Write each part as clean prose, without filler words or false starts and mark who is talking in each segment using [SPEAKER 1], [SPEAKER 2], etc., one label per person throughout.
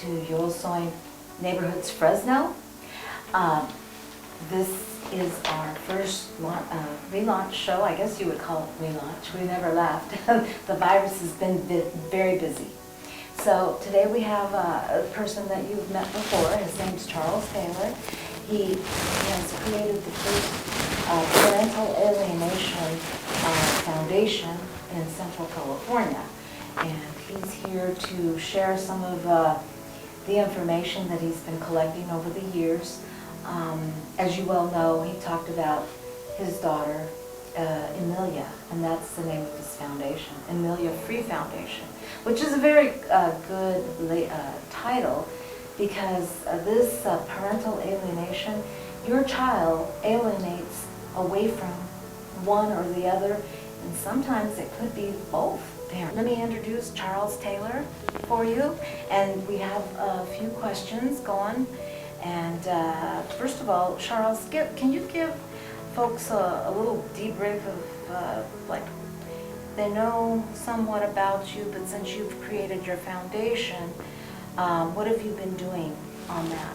[SPEAKER 1] to Yolosoy Neighborhoods Fresno. This is our first relaunch show. I guess you would call it relaunch. We never left. The virus has been very busy. So today we have a person that you've met before. His name's Charles Taylor. He has created the first Parental Alienation Foundation in Central California. And he's here to share some of the information that he's been collecting over the years. As you well know, he talked about his daughter, Emilia, and that's the name of his foundation, Emilia Free Foundation, which is a very good title, because this parental alienation, your child alienates away from one or the other, and sometimes it could be both parents. Let me introduce Charles Taylor for you, and we have a few questions going. And first of all, Charles, can you give folks a little debrief of, like, they know somewhat about you, but since you've created your foundation, what have you been doing on that?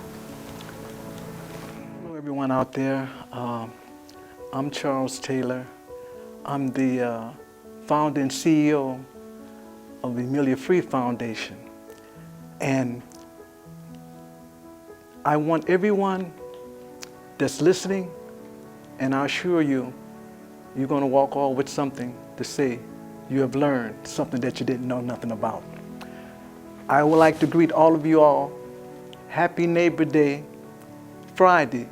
[SPEAKER 2] Hello, everyone out there. I'm Charles Taylor. I'm the founder and CEO of the Emilia Free Foundation. And I want everyone that's listening, and I assure you, you're going to walk all with something to say you have learned something that you didn't know nothing about. I would like to greet all of you all. Happy Neighbor Day, Friday.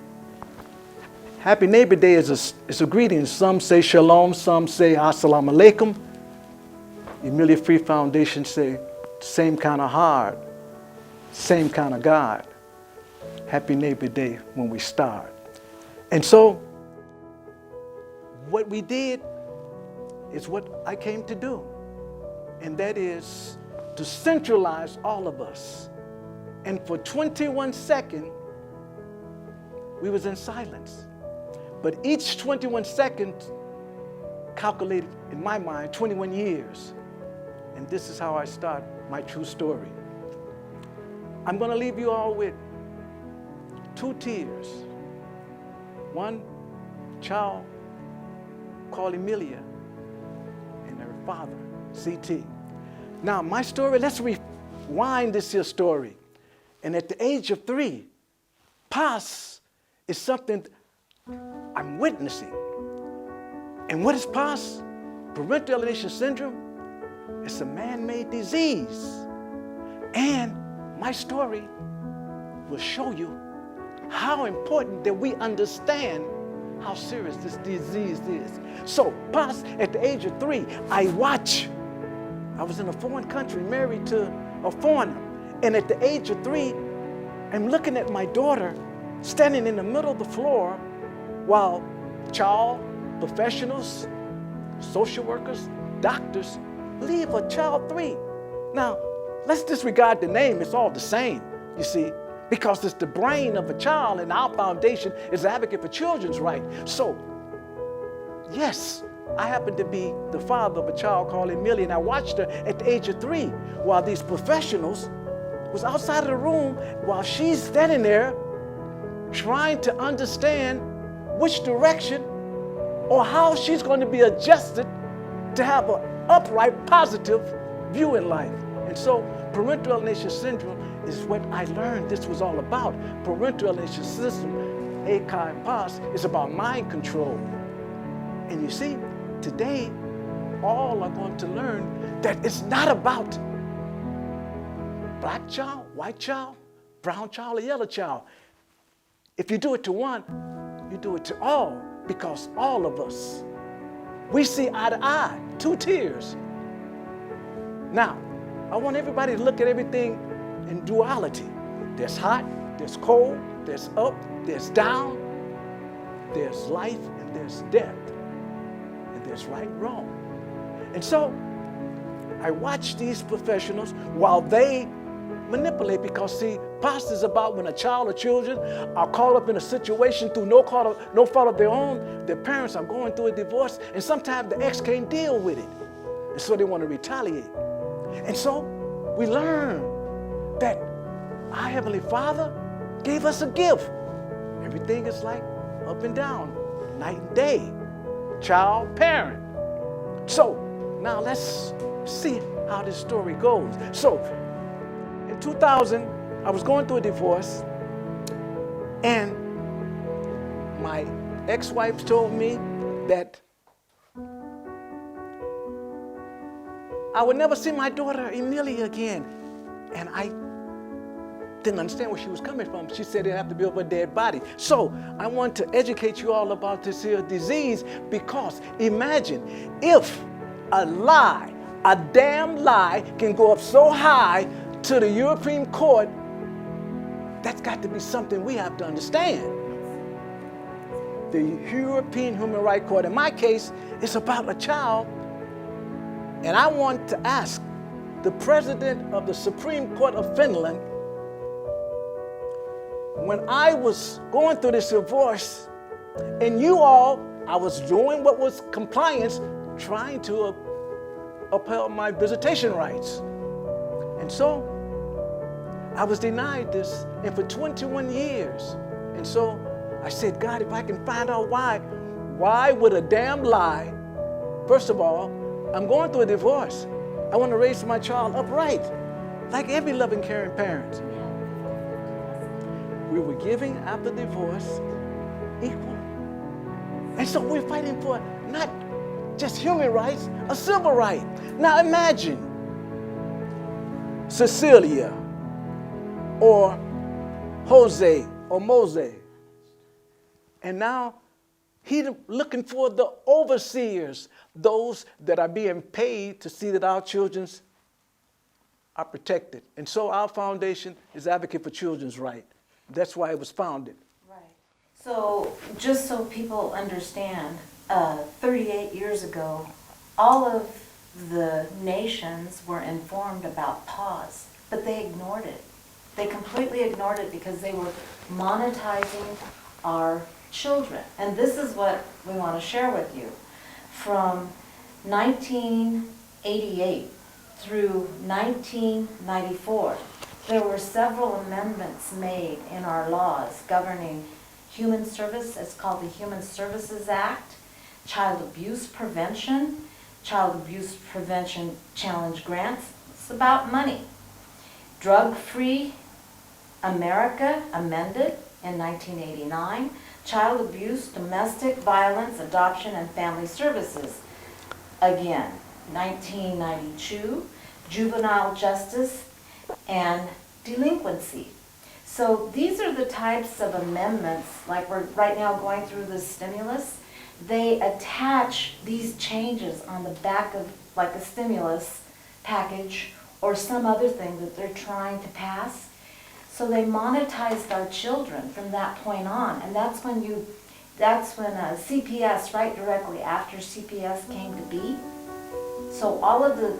[SPEAKER 2] Happy Neighbor Day is a greeting. Some say shalom, some say assalamu alaikum. Emilia Free Foundation say same kind of heart, same kind of God. Happy Neighbor Day when we start. And so, what we did is what I came to do, and that is to centralize all of us. And for 21 seconds, we was in silence. But each 21 seconds calculated, in my mind, 21 years. And this is how I start my true story. I'm going to leave you all with 2 tears. One child called Emilia, and her father, CT. Now, my story, let's rewind this here story. And at the age of 3, PAS is something I'm witnessing. And what is PAS? Parental Alienation Syndrome. It's a man-made disease. And my story will show you how important that we understand how serious this disease is. So, PAS, at the age of 3, I was in a foreign country, married to a foreigner. And at the age of 3, I'm looking at my daughter standing in the middle of the floor while child professionals, social workers, doctors leave a child 3. Now, let's disregard the name. It's all the same, you see, because it's the brain of a child, and our foundation is an advocate for children's rights. So, yes, I happen to be the father of a child called Emilia, and I watched her at the age of 3 while these professionals was outside of the room while she's standing there trying to understand which direction or how she's going to be adjusted to have an upright, positive view in life. And so parental alienation syndrome is what I learned this was all about. Parental alienation syndrome, ACI and PAS, is about mind control. And you see, today, all are going to learn that it's not about black child, white child, brown child, or yellow child. If you do it to one, you do it to all, because all of us, we see eye to eye, 2 tears. Now, I want everybody to look at everything in duality. There's hot, there's cold, there's up, there's down, there's life, and there's death, and there's right and wrong. And so, I watch these professionals while they manipulate, because see, PAS is about when a child or children are caught up in a situation through no fault of their own. Their parents are going through a divorce, and sometimes the ex can't deal with it, and so they want to retaliate. And so we learn that our Heavenly Father gave us a gift. Everything is like up and down, night and day, child, parent. So now let's see how this story goes. So in 2000, I was going through a divorce, and my ex-wife told me that I would never see my daughter Emilia again. And I didn't understand where she was coming from. She said it'd have to be over a dead body. So I want to educate you all about this here disease, because imagine if a lie, a damn lie, can go up so high to the European Court. That's got to be something we have to understand. The European Human Rights Court, in my case, is about a child. And I want to ask the president of the Supreme Court of Finland, when I was going through this divorce, and I was doing what was compliance, trying to upheld my visitation rights. And so I was denied this, and for 21 years. And so I said, God, if I can find out why would a damn lie? First of all, I'm going through a divorce. I want to raise my child upright, like every loving, caring parent. We were giving after divorce equal. And so we're fighting for not just human rights, a civil right. Now imagine Cecilia or Jose or Mose. And now he's looking for the overseers, those that are being paid to see that our children are protected. And so our foundation is Advocate for Children's Right. That's why it was founded.
[SPEAKER 1] Right. So just so people understand, 38 years ago, all of the nations were informed about pause, but they ignored it. They completely ignored it because they were monetizing our children. And this is what we want to share with you. From 1988 through 1994, there were several amendments made in our laws governing human service. It's called the Human Services Act, child abuse prevention challenge grants. It's about money. Drug-Free America amended in 1989. Child abuse, domestic violence, adoption, and family services. Again, 1992. Juvenile justice and delinquency. So these are the types of amendments, like we're right now going through the stimulus. They attach these changes on the back of like a stimulus package or some other thing that they're trying to pass. So they monetized our children from that point on. And that's when CPS, right directly after CPS came to be. So all of the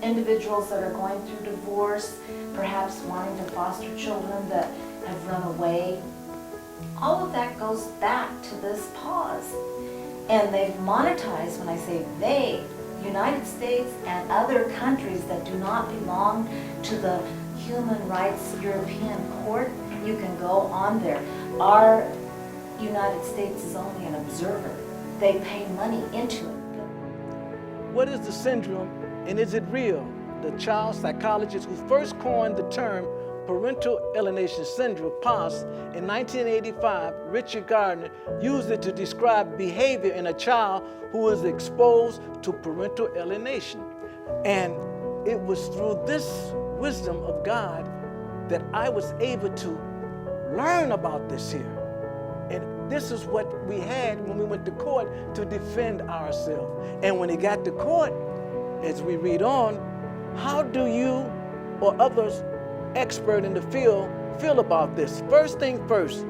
[SPEAKER 1] individuals that are going through divorce, perhaps wanting to foster children that have run away, all of that goes back to this pause. And they've monetized, when I say they, United States and other countries that do not belong to the Human Rights European Court, you can go on there. Our United States is only an observer. They pay money into it.
[SPEAKER 2] What is the syndrome, and is it real? The child psychologist who first coined the term Parental Alienation Syndrome, PAS, in 1985, Richard Gardner, used it to describe behavior in a child who is exposed to parental alienation. And it was through this wisdom of God that I was able to learn about this here. And this is what we had when we went to court to defend ourselves. And when it got to court, as we read on, how do you or others expert in the field feel about this? First thing first,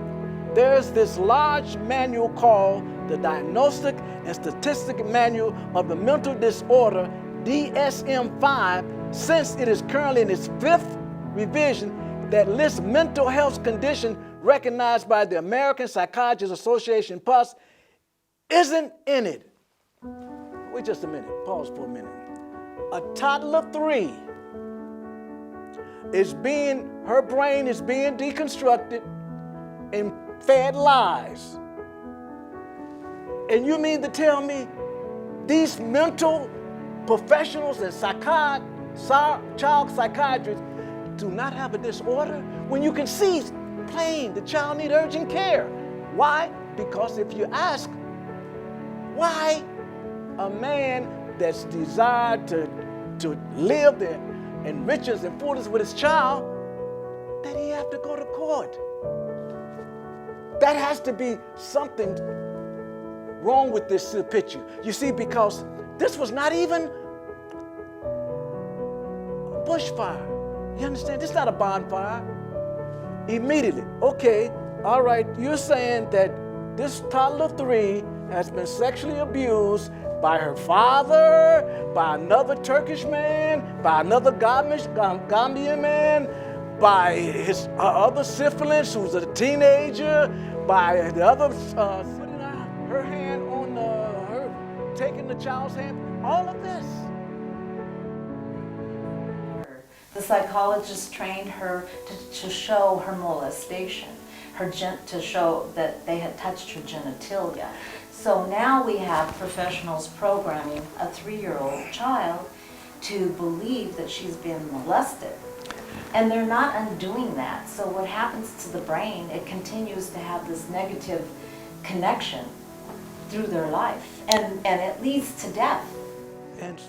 [SPEAKER 2] there's this large manual called the Diagnostic and Statistic Manual of the Mental Disorder, DSM-5, since it is currently in its 5th revision, that lists mental health conditions recognized by the American Psychologists Association, PUS, isn't in it. Wait just a minute, pause for a minute. A toddler 3 her brain is being deconstructed and fed lies. And you mean to tell me these mental professionals and child psychiatrists do not have a disorder? When you can see plain the child needs urgent care. Why? Because if you ask why a man that's desired to live in riches and fullness with his child, that he have to go to court. That has to be something wrong with this picture. You see, because this was not even a bushfire. You understand? This is not a bonfire. Immediately, okay, all right, you're saying that this toddler of 3 has been sexually abused by her father, by another Turkish man, by another Gambian man, by his other syphilis who's a teenager, by the other putting her hand on her, taking the child's hand, all of this.
[SPEAKER 1] The psychologist trained her to show her molestation, to show that they had touched her genitalia. So now we have professionals programming a 3-year-old child to believe that she's been molested. And they're not undoing that. So what happens to the brain, it continues to have this negative connection through their life. And it leads to death.
[SPEAKER 2] And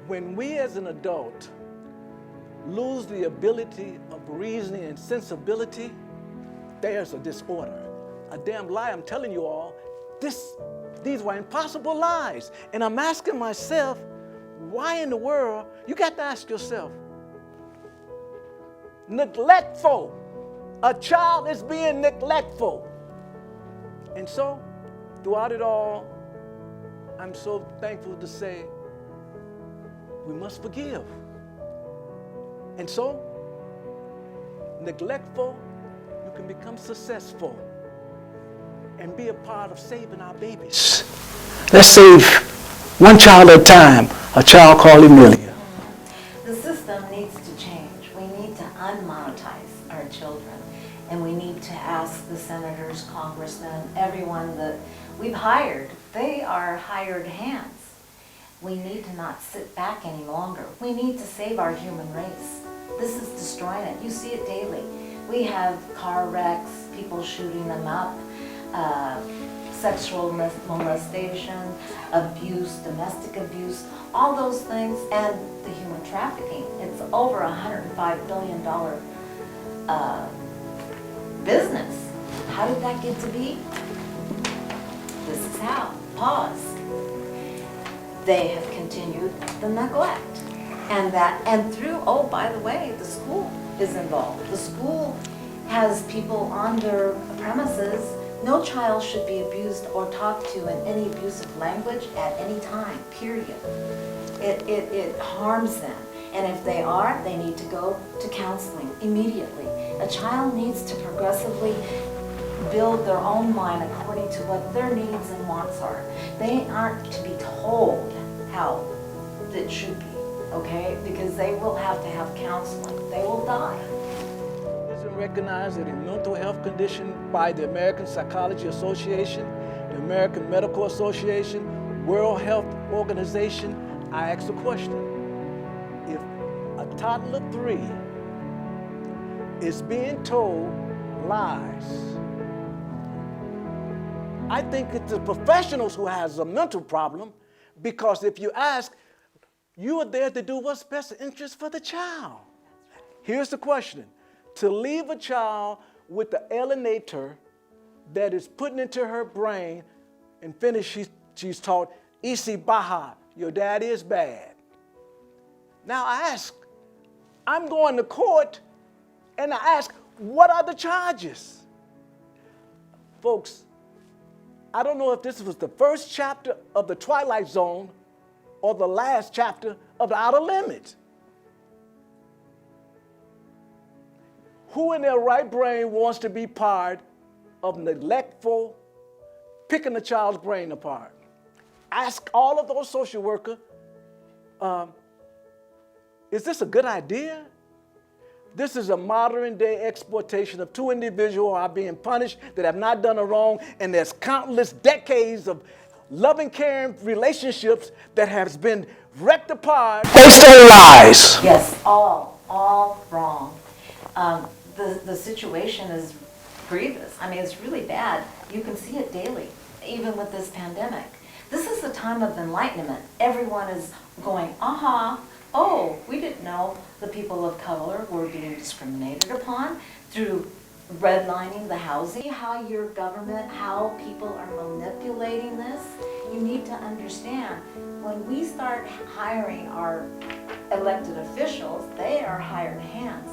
[SPEAKER 2] when we as an adult lose the ability of reasoning and sensibility, there's a disorder. A damn lie, I'm telling you all. These were impossible lies. And I'm asking myself, why in the world? You got to ask yourself. Neglectful. A child is being neglectful. And so, throughout it all, I'm so thankful to say, we must forgive. And so, neglectful, you can become successful and be a part of saving our babies. Let's save one child at a time, a child called Emilia.
[SPEAKER 1] The system needs to change. We need to unmonetize our children, and we need to ask the senators, congressmen, everyone that we've hired. They are hired hands. We need to not sit back any longer. We need to save our human race. This is destroying it. You see it daily. We have car wrecks, people shooting them up, sexual molestation, abuse, domestic abuse, all those things, and the human trafficking. It's over $105 billion business. How did that get to be? This is how. Pause. They have continued the neglect. And through, oh, by the way, the school is involved. The school has people on their premises. No child should be abused or talked to in any abusive language at any time, period. It harms them. And if they are, they need to go to counseling immediately. A child needs to progressively build their own mind according to what their needs and wants are. They aren't to be told how it should be, okay? Because they will have to have counseling. They will die.
[SPEAKER 2] Recognized as a mental health condition by the American Psychology Association, the American Medical Association, World Health Organization. I ask the question, if a toddler 3 is being told lies, I think it's the professionals who has a mental problem, because if you ask, you are there to do what's best interest for the child. Here's the question. To leave a child with the alienator that is putting into her brain, and finish, she's taught, Isi Baha, your daddy is bad. Now I ask, I'm going to court, and I ask, what are the charges? Folks, I don't know if this was the first chapter of the Twilight Zone or the last chapter of the Outer Limits. Who in their right brain wants to be part of neglectful, picking a child's brain apart? Ask all of those social workers, Is this a good idea? This is a modern day exploitation of two individuals who are being punished that have not done a wrong, and there's countless decades of loving, caring relationships that has been wrecked apart based on lies.
[SPEAKER 1] Yes, all wrong. The situation is grievous. I mean, it's really bad. You can see it daily, even with this pandemic. This is the time of enlightenment. Everyone is going, aha, oh, we didn't know the people of color were being discriminated upon through redlining the housing. How your government, how people are manipulating this, you need to understand. When we start hiring our elected officials, they are hired hands.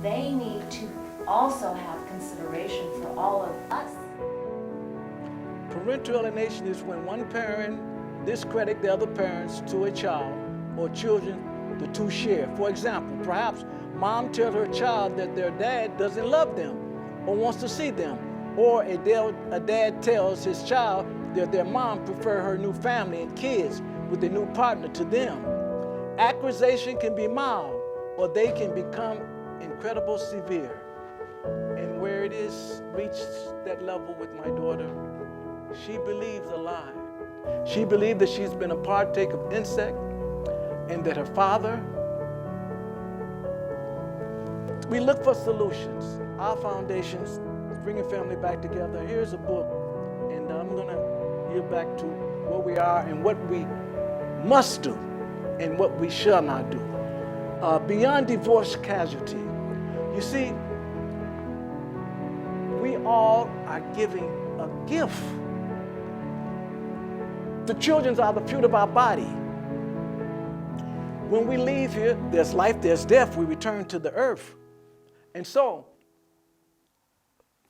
[SPEAKER 1] They need to also have consideration for all of us.
[SPEAKER 2] Parental alienation is when one parent discredits the other parents to a child, or children, the two share. For example, perhaps mom tells her child that their dad doesn't love them or wants to see them, or a dad tells his child that their mom prefers her new family and kids with a new partner to them. Accusation can be mild, or they can become incredibly severe. And where it is reached that level with my daughter, she believes a lie. She believes that she's been a partake of insect, and that her father. We look for solutions. Our foundation is bringing family back together. Here's a book, and I'm going to get back to where we are and what we must do and what we shall not do. Beyond divorce casualty. You see, we all are giving a gift. The children are the fruit of our body. When we leave here, there's life, there's death. We return to the earth. And so,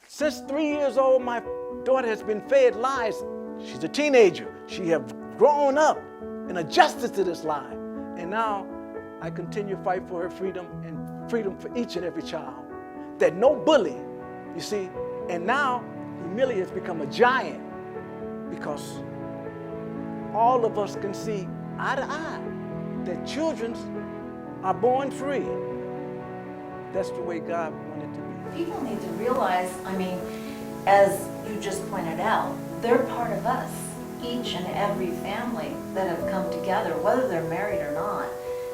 [SPEAKER 2] since 3 years old, my daughter has been fed lies. She's a teenager. She has grown up and adjusted to this lie. And now, I continue to fight for her freedom and freedom for each and every child. That no bully, you see. And now, Emilia has become a giant because all of us can see eye to eye that children are born free. That's the way God wanted to be.
[SPEAKER 1] People need to realize, I mean, as you just pointed out, they're part of us. Each and every family that have come together, whether they're married or not,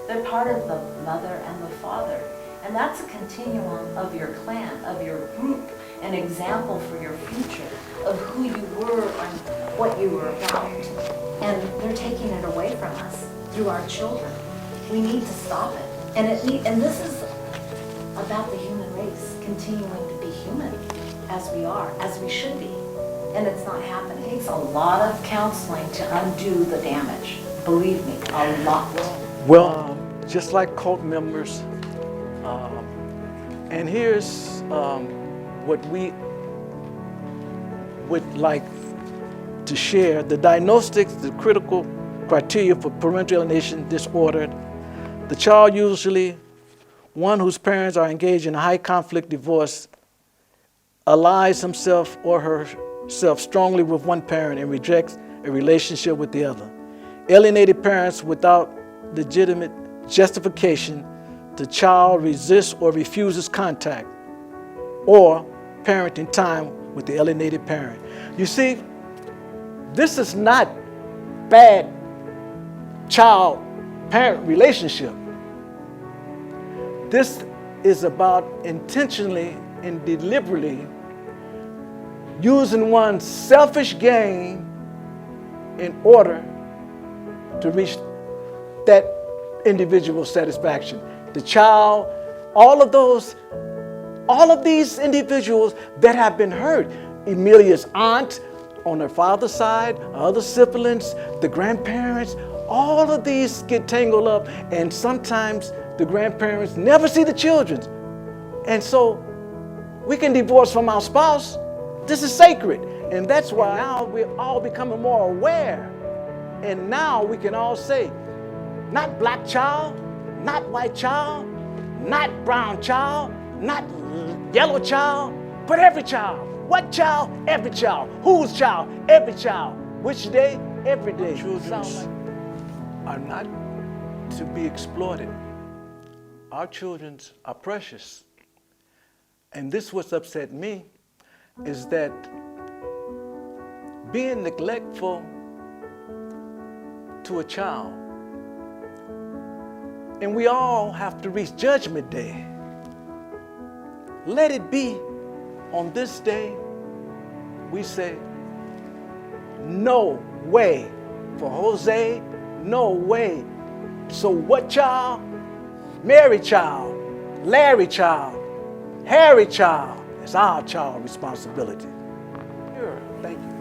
[SPEAKER 1] they're part of the mother and the father. And that's a continuum of your clan, of your group, an example for your future of who you were and what you were about. And they're taking it away from us through our children. We need to stop it. And this is about the human race continuing to be human as we are, as we should be. And it's not happening. It takes a lot of counseling to undo the damage. Believe me, a lot.
[SPEAKER 2] Well, just like cult members, and here's what we would like to share. The diagnostics, the critical criteria for parental alienation disorder. The child, usually one whose parents are engaged in a high conflict divorce, allies himself or herself strongly with one parent and rejects a relationship with the other. Alienated parents without legitimate justification, the child resists or refuses contact or parenting time with the alienated parent. You see, this is not bad child-parent relationship. This is about intentionally and deliberately using one's selfish gain in order to reach that individual satisfaction. The child, all of these individuals that have been hurt. Emilia's aunt on her father's side, other siblings, the grandparents, all of these get tangled up, and sometimes the grandparents never see the children. And so we can divorce from our spouse. This is sacred. And that's why now we're all becoming more aware. And now we can all say, not black child, not white child, not brown child, not yellow child, but every child. What child? Every child. Whose child? Every child. Which day? Every day. Children are not to be exploited. our children are precious. And this what's upset me is that being neglectful to a child, and we all have to reach Judgment Day. Let it be on this day, we say, no way. For Jose, no way. So what child? Mary child, Larry child, Harry child. It's our child responsibility. Sure, thank you.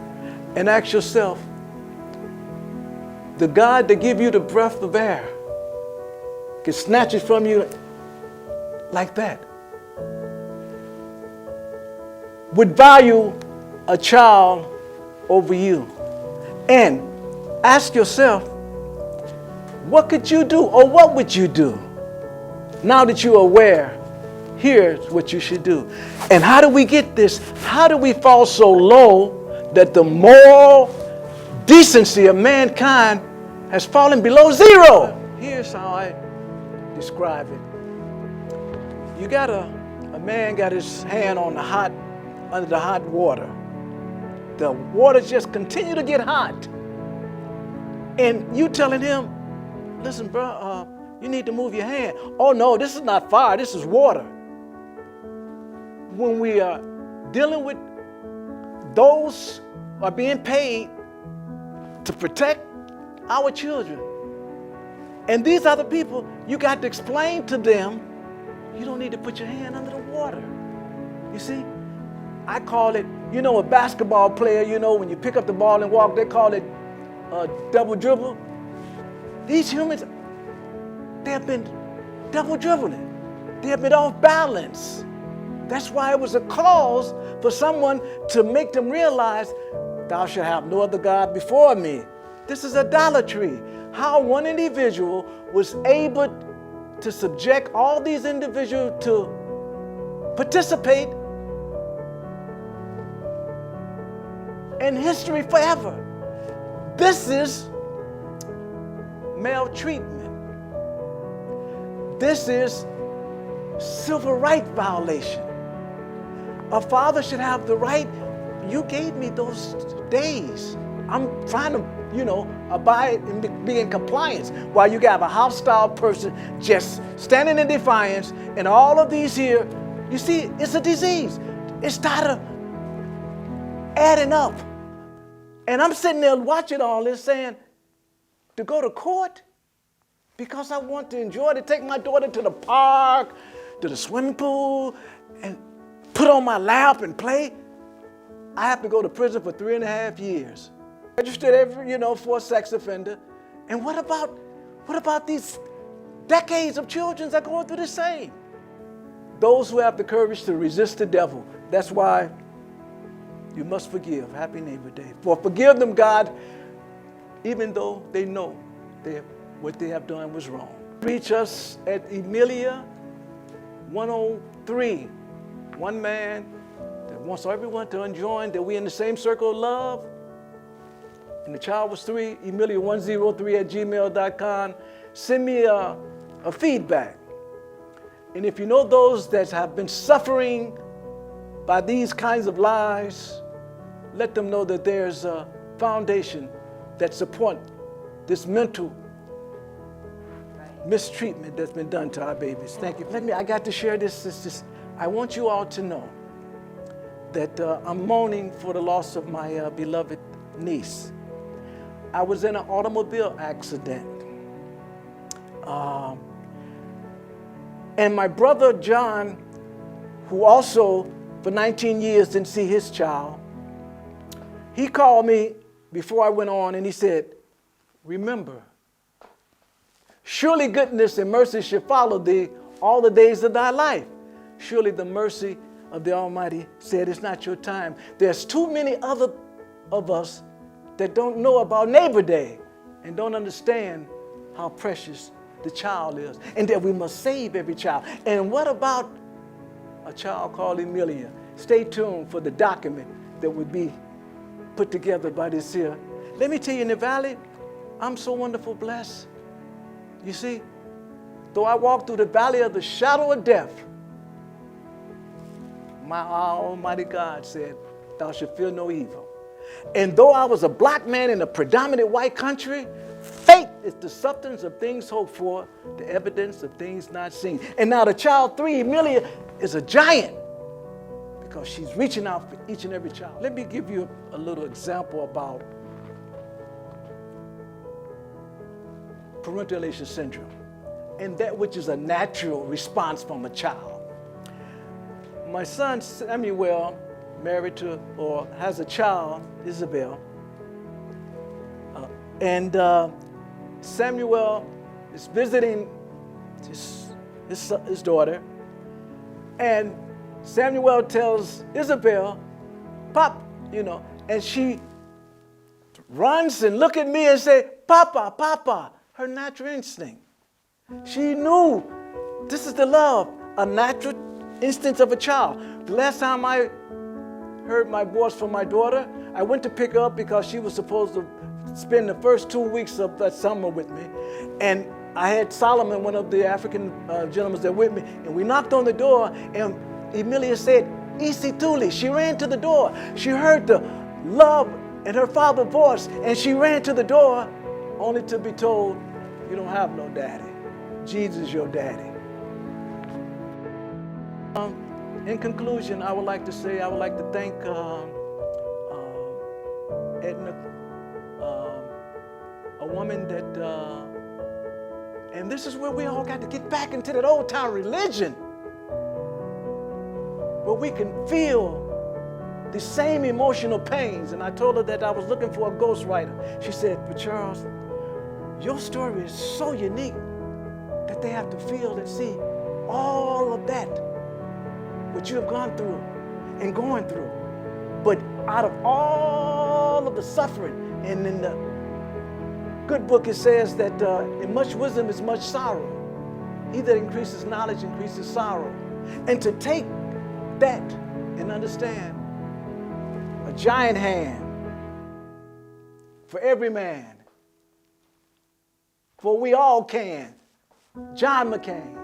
[SPEAKER 2] And ask yourself, the God that give you the breath of air can snatch it from you like that, would value a child over you. And ask yourself, what could you do, or what would you do? Now that you're aware, here's what you should do. And how do we get this? How do we fall so low that the moral decency of mankind has fallen below zero? Here's how I describe it. You got a man got his hand on under the hot water. The water just continue to get hot. And you telling him, listen, bro, you need to move your hand. Oh no, this is not fire, this is water. When we are dealing with those who are being paid to protect our children, and these other people, you got to explain to them, you don't need to put your hand under the water. You see, I call it, a basketball player, when you pick up the ball and walk, they call it double dribble. These humans, they have been double dribbling. They have been off balance. That's why it was a cause for someone to make them realize, thou shalt have no other God before me. This is idolatry. How one individual was able to subject all these individuals to participate in history forever. This is maltreatment. This is civil rights violation. A father should have the right. You gave me those days. I'm trying to, abide and be in compliance, while you got a hostile person just standing in defiance, and all of these here, you see, it's a disease. It started adding up. And I'm sitting there watching all this saying, to go to court because I want to enjoy, to take my daughter to the park, to the swimming pool, and put on my lap and play, I have to go to prison for 3.5 years. Registered for a sex offender. And what about these decades of children that are going through the same? Those who have the courage to resist the devil. That's why you must forgive. Happy Neighbor Day. For forgive them, God, even though they know what they have done was wrong. Reach us at Emilia 103. One man that wants everyone to join, that we're in the same circle of love. And the child was 3, Emilia103@gmail.com. Send me a feedback. And if you know those that have been suffering by these kinds of lies, let them know that there's a foundation that supports this mental mistreatment that's been done to our babies. Thank you. I got to share this. I want you all to know that I'm mourning for the loss of my beloved niece. I was in an automobile accident. And my brother John, who also for 19 years didn't see his child, he called me before I went on and he said, remember, surely goodness and mercy shall follow thee all the days of thy life. Surely the mercy of the Almighty said, it's not your time. There's too many other of us that don't know about Neighbor Day and don't understand how precious the child is, and that we must save every child. And what about a child called Emilia? Stay tuned for the document that would be put together by this here. Let me tell you, in the valley, I'm so wonderful blessed. You see, Though I walk through the valley of the shadow of death, my Almighty God said, thou shalt fear no evil. And though I was a black man in a predominant white country, faith is the substance of things hoped for, the evidence of things not seen. And now the child 3, Emilia, is a giant because she's reaching out for each and every child. Let me give you a little example about parental alienation syndrome and that which is a natural response from a child. My son Samuel married to or has a child, Isabel, and Samuel is visiting his daughter, and Samuel tells Isabel, Pop, and she runs and look at me and say, Papa, Papa, her natural instinct. She knew this is the love, a natural instinct of a child. The last time I heard my voice from my daughter, I went to pick her up because she was supposed to spend the first 2 weeks of that summer with me. And I had Solomon, one of the African gentlemen there with me, and we knocked on the door, and Emilia said, Isi Tuli. She ran to the door. She heard the love in her father's voice, and she ran to the door only to be told, you don't have no daddy. Jesus is your daddy. In conclusion, I would like to thank Edna, a woman that, and this is where we all got to get back into that old time religion, where we can feel the same emotional pains. And I told her that I was looking for a ghostwriter. She said, but Charles, your story is so unique that they have to feel and see all of that, what you have gone through and going through. But out of all of the suffering, and in the good book it says that in much wisdom is much sorrow. He that increases knowledge increases sorrow. And to take that and understand a giant hand for every man, for we all can. John McCain,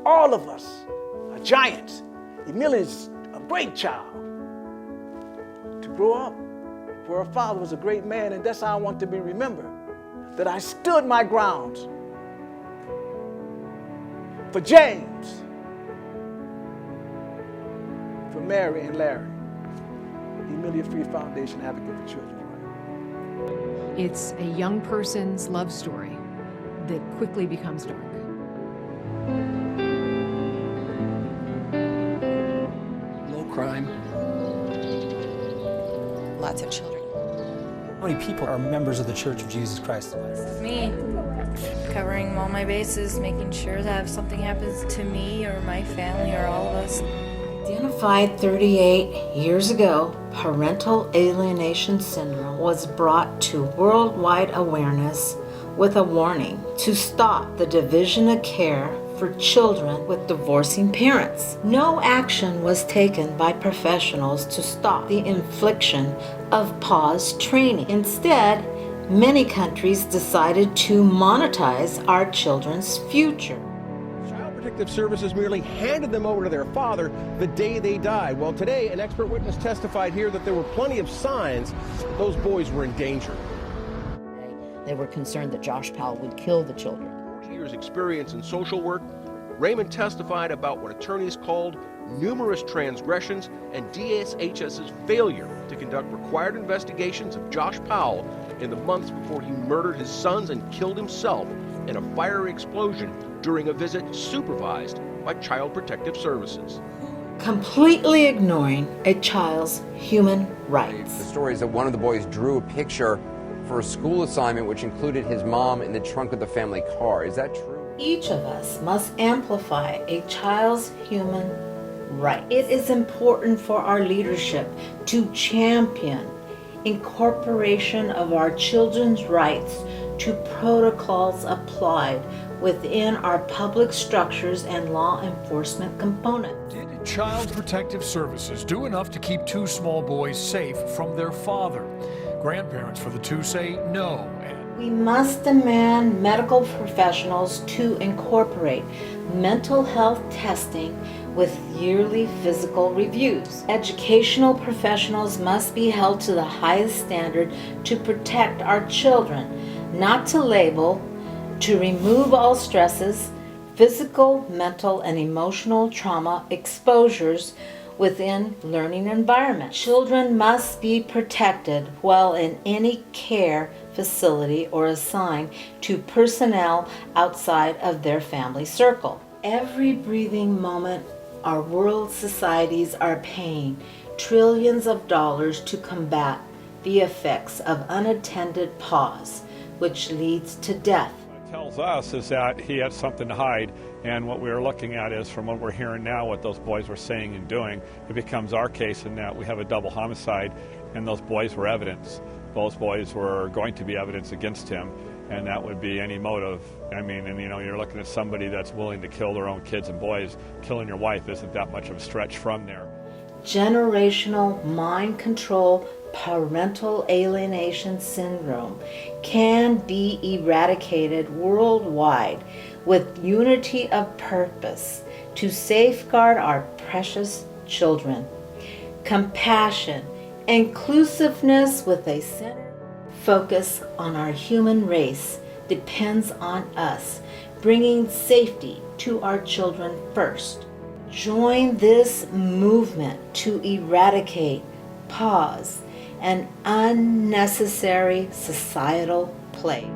[SPEAKER 2] all of us are giants. Emilia's a great child to grow up, for her father was a great man, and that's how I want to be remembered, that I stood my grounds for James, for Mary and Larry. Emilia Free Foundation, Advocate for Children.
[SPEAKER 3] It's a young person's love story that quickly becomes dark.
[SPEAKER 4] Low crime.
[SPEAKER 5] Lots of children.
[SPEAKER 6] How many people are members of the Church of Jesus Christ?
[SPEAKER 7] Me, covering all my bases, making sure that if something happens to me or my family or all of us.
[SPEAKER 1] Identified 38 years ago, parental alienation syndrome was brought to worldwide awareness with a warning to stop the division of care for children with divorcing parents. No action was taken by professionals to stop the infliction of pause training. Instead, many countries decided to monetize our children's future.
[SPEAKER 8] Child Protective Services merely handed them over to their father the day they died. Well, today, an expert witness testified here that there were plenty of signs that those boys were in danger.
[SPEAKER 5] They were concerned that Josh Powell would kill the children.
[SPEAKER 8] 40 years experience in social work, Raymond testified about what attorneys called numerous transgressions and DHSS's failure to conduct required investigations of Josh Powell in the months before he murdered his sons and killed himself in a fiery explosion during a visit supervised by Child Protective Services.
[SPEAKER 1] Completely ignoring a child's human rights.
[SPEAKER 9] The story is that one of the boys drew a picture for a school assignment which included his mom in the trunk of the family car. Is that true?
[SPEAKER 1] Each of us must amplify a child's human rights. It is important for our leadership to champion incorporation of our children's rights to protocols applied within our public structures and law enforcement components.
[SPEAKER 10] Did Child Protective Services do enough to keep two small boys safe from their father? Grandparents for the two say no, and
[SPEAKER 11] We must demand medical professionals to incorporate mental health testing with yearly physical reviews. Educational professionals must be held to the highest standard to protect our children, not to label, to remove all stresses, physical, mental, and emotional trauma exposures within learning environments. Children must be protected while in any care facility or assigned to personnel outside of their family circle. Every breathing moment, our world societies are paying trillions of dollars to combat the effects of unattended pause, which leads to death.
[SPEAKER 12] What it tells us is that he had something to hide, and what we're looking at is, from what we're hearing now, what those boys were saying and doing, it becomes our case in that we have a double homicide, and those boys were evidence. Those boys were going to be evidence against him, and that would be any motive. I mean, and you're looking at somebody that's willing to kill their own kids and boys. Killing your wife isn't that much of a stretch from there.
[SPEAKER 11] Generational mind control parental alienation syndrome can be eradicated worldwide with unity of purpose to safeguard our precious children. Compassion, inclusiveness with a centered focus on our human race depends on us bringing safety to our children first. Join this movement to eradicate, pause, and unnecessary societal play.